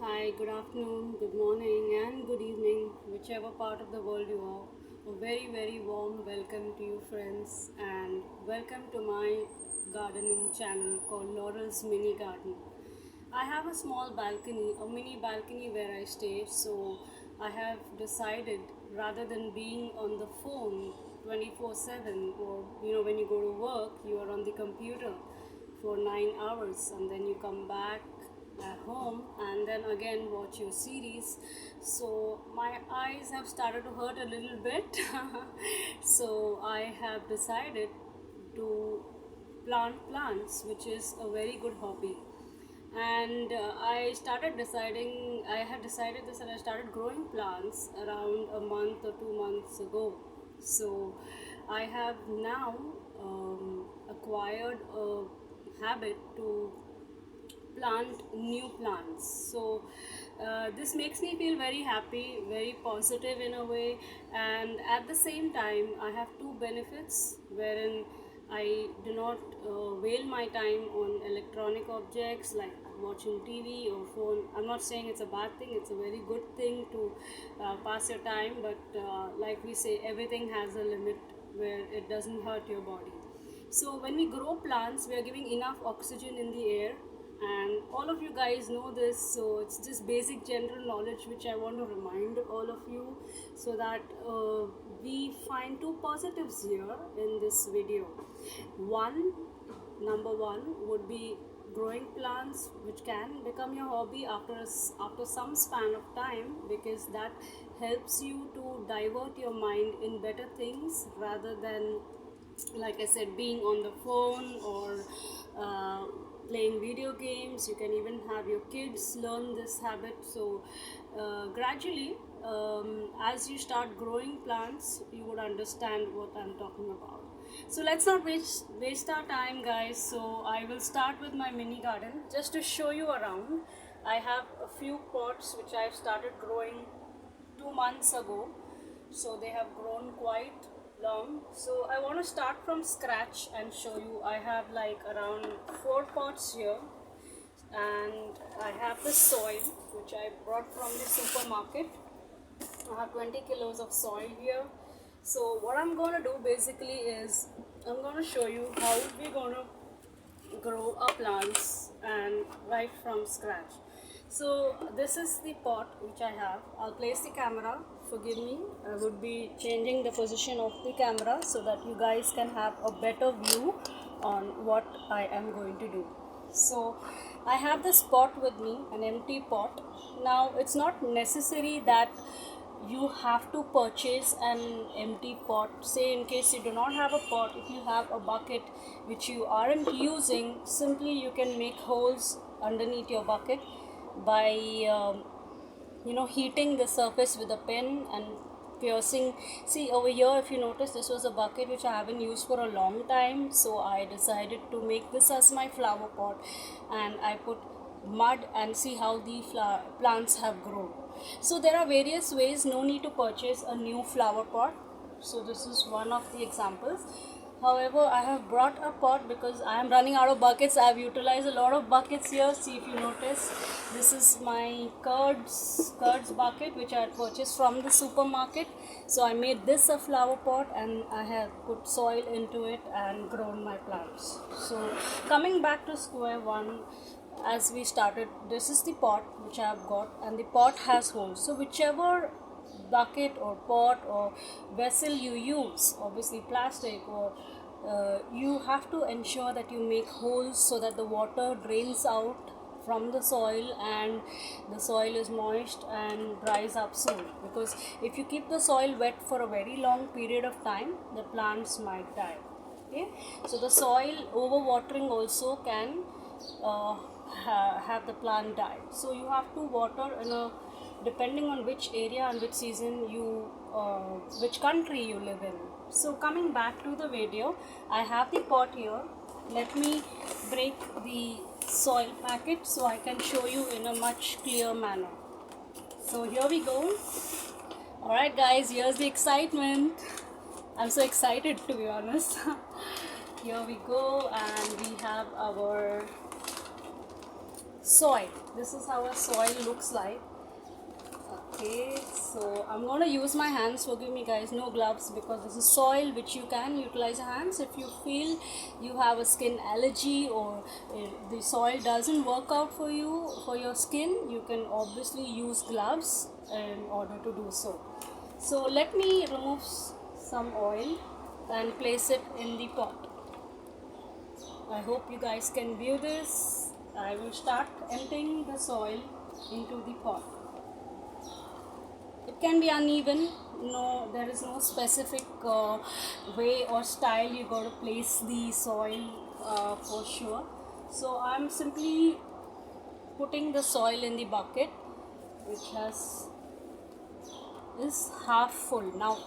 Hi, good afternoon, good morning, and good evening, whichever part of the world you are. A very, very warm welcome to you, friends, and welcome to my gardening channel called Laurel's Mini Garden. I have a small balcony, a mini balcony where I stay, so I have decided rather than being on the phone 24/7, or when you go to work, you are on the computer for 9 hours and then you come back at home and then again watch your series. So my eyes have started to hurt a little bit. So I have decided to plant plants, which is a very good hobby. And I had decided this, and I started growing plants around a month or 2 months ago. So I have now acquired a habit to plant new plants. So this makes me feel very happy, very positive in a way, and at the same time I have two benefits wherein I do not wail my time on electronic objects like watching TV or phone. I'm not saying it's a bad thing, it's a very good thing to pass your time, but like we say, everything has a limit where it doesn't hurt your body. So when we grow plants, we are giving enough oxygen in the air, and all of you guys know this, so it's just basic general knowledge which I want to remind all of you, so that we find two positives here in this video. Number one would be growing plants, which can become your hobby after some span of time, because that helps you to divert your mind in better things rather than, like I said, being on the phone or playing video games. You can even have your kids learn this habit. So gradually, as you start growing plants, you would understand what I'm talking about. So let's not waste our time, guys. So I will start with my mini garden just to show you around. I have a few pots which I've started growing 2 months ago, so they have grown quite long. So I want to start from scratch and show you. I have like around 4 pots here, and I have the soil which I brought from the supermarket. I have 20 kilos of soil here. So what I'm going to do basically is I'm going to show you how we're going to grow our plants and right from scratch. So this is the pot which I have. I'll place the camera. Forgive me, I would be changing the position of the camera so that you guys can have a better view on what I am going to do. So I have this pot with me, an empty pot. Now it's not necessary that you have to purchase an empty pot. Say in case you do not have a pot, if you have a bucket which you aren't using, simply you can make holes underneath your bucket by heating the surface with a pen and piercing. See over here, if you notice, this was a bucket which I haven't used for a long time, so I decided to make this as my flower pot, and I put mud and see how the plants have grown. So there are various ways, no need to purchase a new flower pot. So this is one of the examples. However, I have brought a pot because I am running out of buckets. I have utilized a lot of buckets here. See if you notice, this is my curds bucket which I had purchased from the supermarket. So I made this a flower pot and I have put soil into it and grown my plants. So coming back to square one, as we started, this is the pot which I have got, and the pot has holes. So whichever bucket or pot or vessel you use, obviously plastic, or you have to ensure that you make holes so that the water drains out from the soil and the soil is moist and dries up soon, because if you keep the soil wet for a very long period of time, the plants might die. Okay, so the soil overwatering also can have the plant die. So you have to water depending on which area and which season you which country you live in. So coming back to the video, I have the pot here. Let me break the soil packet so I can show you in a much clear manner. So here we go. Alright guys, here's the excitement. I'm so excited, to be honest. Here we go, and we have our soil. This is how a soil looks like. Okay, so I'm gonna use my hands, forgive me guys, no gloves, because this is soil which you can utilize your hands. If you feel you have a skin allergy, or the soil doesn't work out for you, for your skin, you can obviously use gloves in order to do so. So let me remove some oil and place it in the pot. I hope you guys can view this. I will start emptying the soil into the pot. It can be uneven. No, there is no specific way or style you got to place the soil for sure. So I'm simply putting the soil in the bucket, which is half full. Now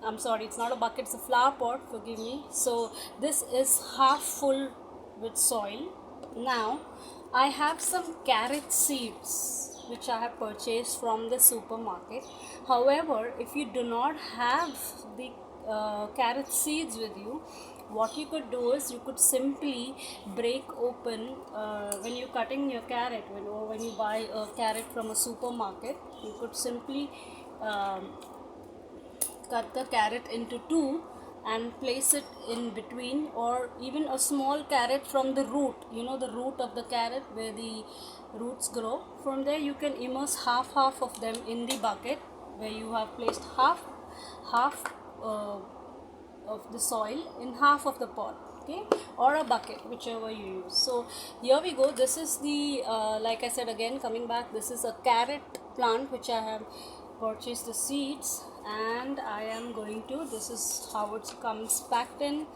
I'm sorry, it's not a bucket, it's a flower pot, forgive me. So this is half full with soil. Now I have some carrot seeds which I have purchased from the supermarket. However, if you do not have the carrot seeds with you, what you could do is you could simply break open when you're cutting your carrot, when you buy a carrot from a supermarket, you could simply cut the carrot into two and place it in between, or even a small carrot from the root, the root of the carrot where the roots grow. From there you can immerse half of them in the bucket where you have placed half of the soil in half of the pot, okay, or a bucket, whichever you use. So here we go. This is the like I said, again coming back, this is a carrot plant which I have purchased the seeds, and I am going to, this is how it comes packed in.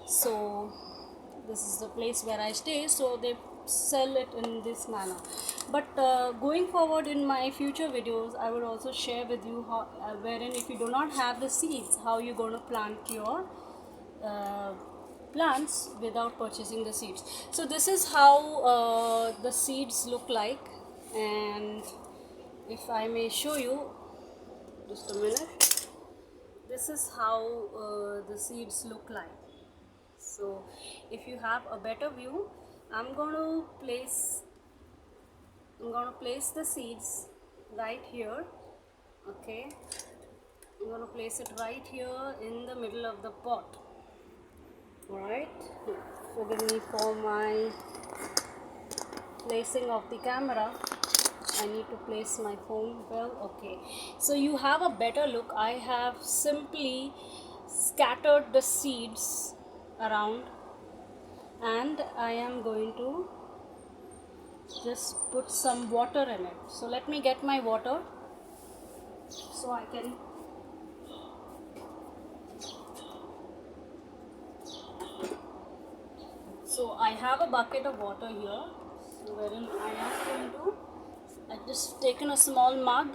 So this is the place where I stay, so they sell it in this manner. But going forward in my future videos, I will also share with you how wherein if you do not have the seeds, how you're going to plant your plants without purchasing the seeds. So this is how the seeds look like, and if I may show you, just a minute, this is how the seeds look like. So if you have a better view, I'm going to place the seeds right here. Okay, I'm going to place it right here in the middle of the pot. Alright, forgive me for my placing of the camera. I need to place my phone well. Okay, so you have a better look. I have simply scattered the seeds around, and I am going to just put some water in it. So let me get my water so I can I have a bucket of water here, so wherein I just taken a small mug,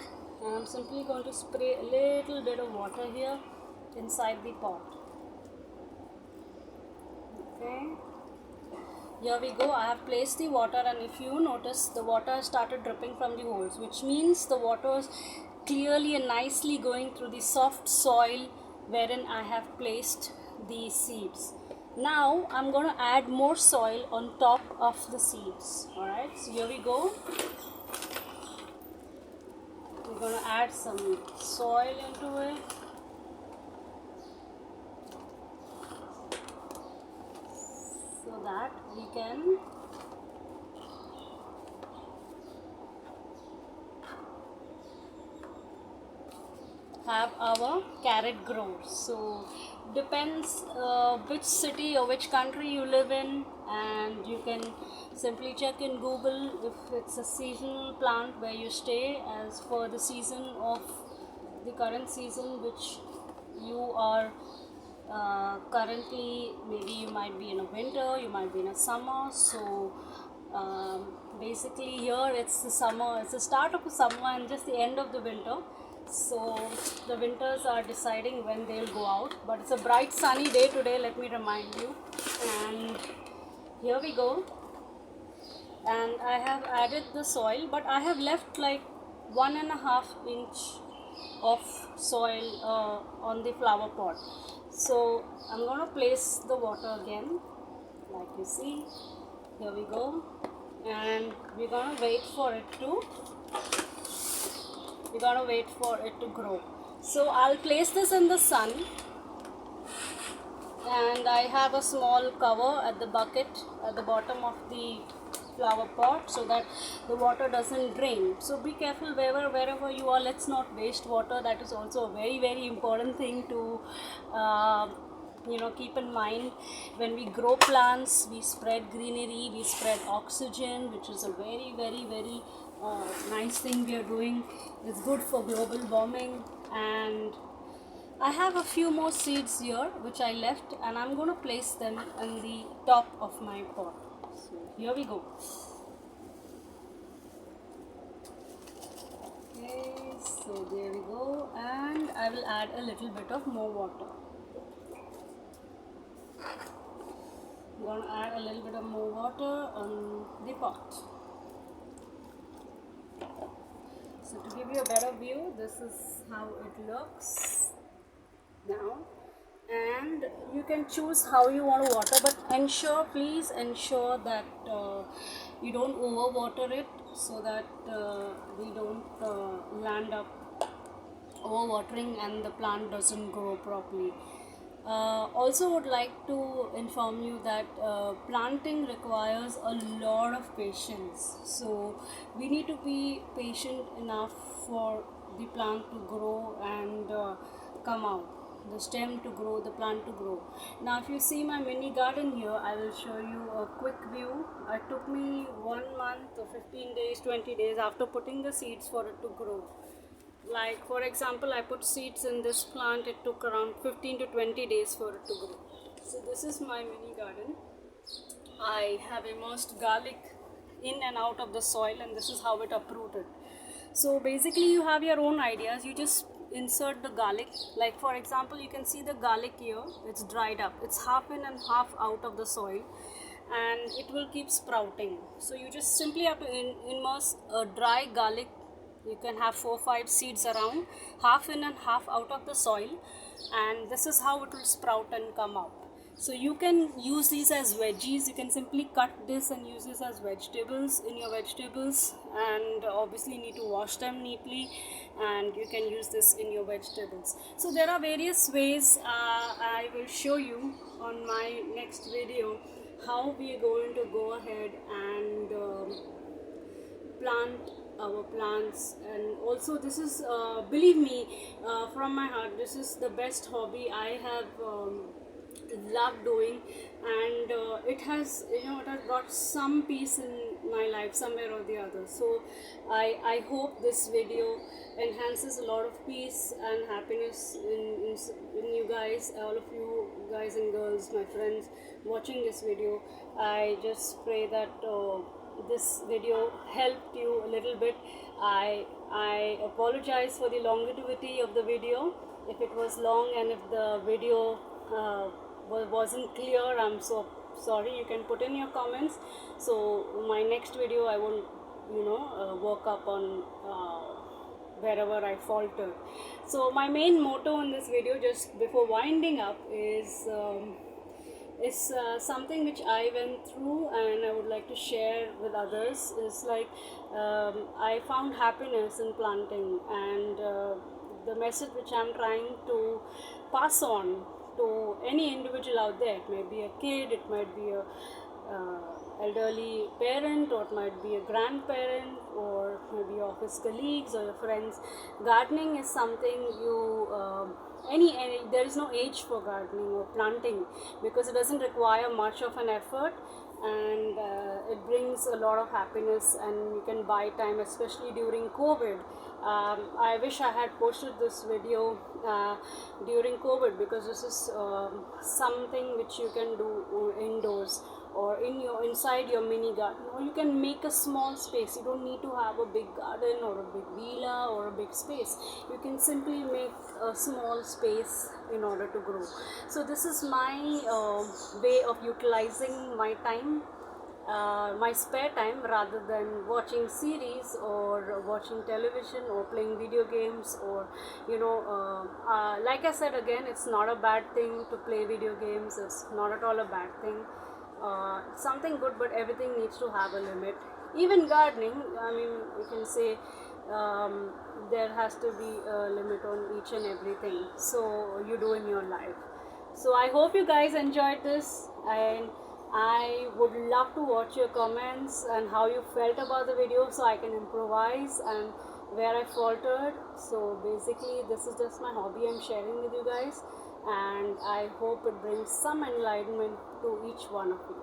and I'm simply going to spray a little bit of water here inside the pot. Okay, here we go. I have placed the water, and if you notice, the water has started dripping from the holes, which means the water is clearly and nicely going through the soft soil wherein I have placed the seeds. Now I'm going to add more soil on top of the seeds. Alright, so here we go. We're going to add some soil into it. So that we can have our carrot grow. So depends which city or which country you live in, and you can simply check in Google if it's a seasonal plant where you stay, as for the season of the current season which you are currently. Maybe you might be in a winter, you might be in a summer. So basically here it's the summer, it's the start of the summer and just the end of the winter. So the winters are deciding when they'll go out, but it's a bright sunny day today, let me remind you. And here we go, and I have added the soil, but I have left like 1.5 inch of soil on the flower pot. So I'm going to place the water again, like you see. Here we go, and we're gonna wait for it to grow. So I'll place this in the sun, and I have a small cover at the bucket at the bottom of the flower pot so that the water doesn't drain. So be careful wherever you are. Let's not waste water. That is also a very important thing to keep in mind. When we grow plants, we spread greenery, we spread oxygen, which is a very nice thing we are doing. It's good for global warming. And I have a few more seeds here which I left, and I'm going to place them in the top of my pot. So here we go. Okay, so there we go, and I will add a little bit of more water. I'm going to add a little bit of more water on the pot. So to give you a better view, this is how it looks now, and you can choose how you want to water, but please ensure that you don't overwater it, so that we don't land up overwatering and the plant doesn't grow properly. Also would like to inform you that planting requires a lot of patience, so we need to be patient enough for the plant to grow and come out, the stem to grow, the plant to grow. Now if you see my mini garden here, I will show you a quick view. It took me 1 month or 15 days, 20 days after putting the seeds for it to grow. Like for example, I put seeds in this plant, it took around 15 to 20 days for it to grow. So this is my mini garden. I have immersed garlic in and out of the soil, and this is how it uprooted. So basically you have your own ideas. You just insert the garlic. Like for example, you can see the garlic here, it's dried up, it's half in and half out of the soil, and it will keep sprouting. So you just simply have to immerse a dry garlic. You can have 4-5 seeds around, half in and half out of the soil, and this is how it will sprout and come out. So you can use these as veggies. You can simply cut this and use this as vegetables in your vegetables, and obviously need to wash them neatly, and you can use this in your vegetables. So there are various ways. I will show you on my next video how we are going to go ahead and plant our plants. And also this is believe me, from my heart, this is the best hobby I have loved doing, and it has got some peace in my life somewhere or the other. So I hope this video enhances a lot of peace and happiness in you guys, all of you guys and girls, my friends watching this video. I just pray that this video helped you a little bit. I apologize for the longevity of the video. If it was long and if the video wasn't clear, I'm so sorry. You can put in your comments, so my next video I won't work up on wherever I faltered. So my main motto in this video, just before winding up, is something which I went through and I would like to share with others. Is like I found happiness in planting, and the message which I'm trying to pass on to any individual out there. It might be a kid, it might be a elderly parent, or it might be a grandparent, or maybe your office colleagues or your friends. Gardening is something you any there is no age for gardening or planting, because it doesn't require much of an effort, and it brings a lot of happiness, and you can buy time, especially during COVID. I wish I had posted this video during COVID, because this is something which you can do indoors or inside your mini garden, or you can make a small space. You don't need to have a big garden or a big villa or a big space. You can simply make a small space in order to grow. So this is my way of utilizing my time, my spare time, rather than watching series or watching television or playing video games, or like I said again, it's not a bad thing to play video games. It's not at all a bad thing. Something good, but everything needs to have a limit. Even gardening, I mean, you can say um, there has to be a limit on each and everything so you do in your life. So I hope you guys enjoyed this, and I would love to watch your comments and how you felt about the video so I can improvise and where I faltered. So basically this is just my hobby I'm sharing with you guys, and I hope it brings some enlightenment to each one of you.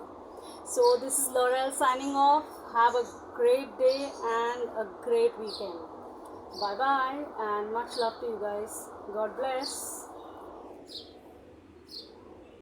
So this is Laurelle signing off. Have a great day and a great weekend. Bye bye and much love to you guys. God bless.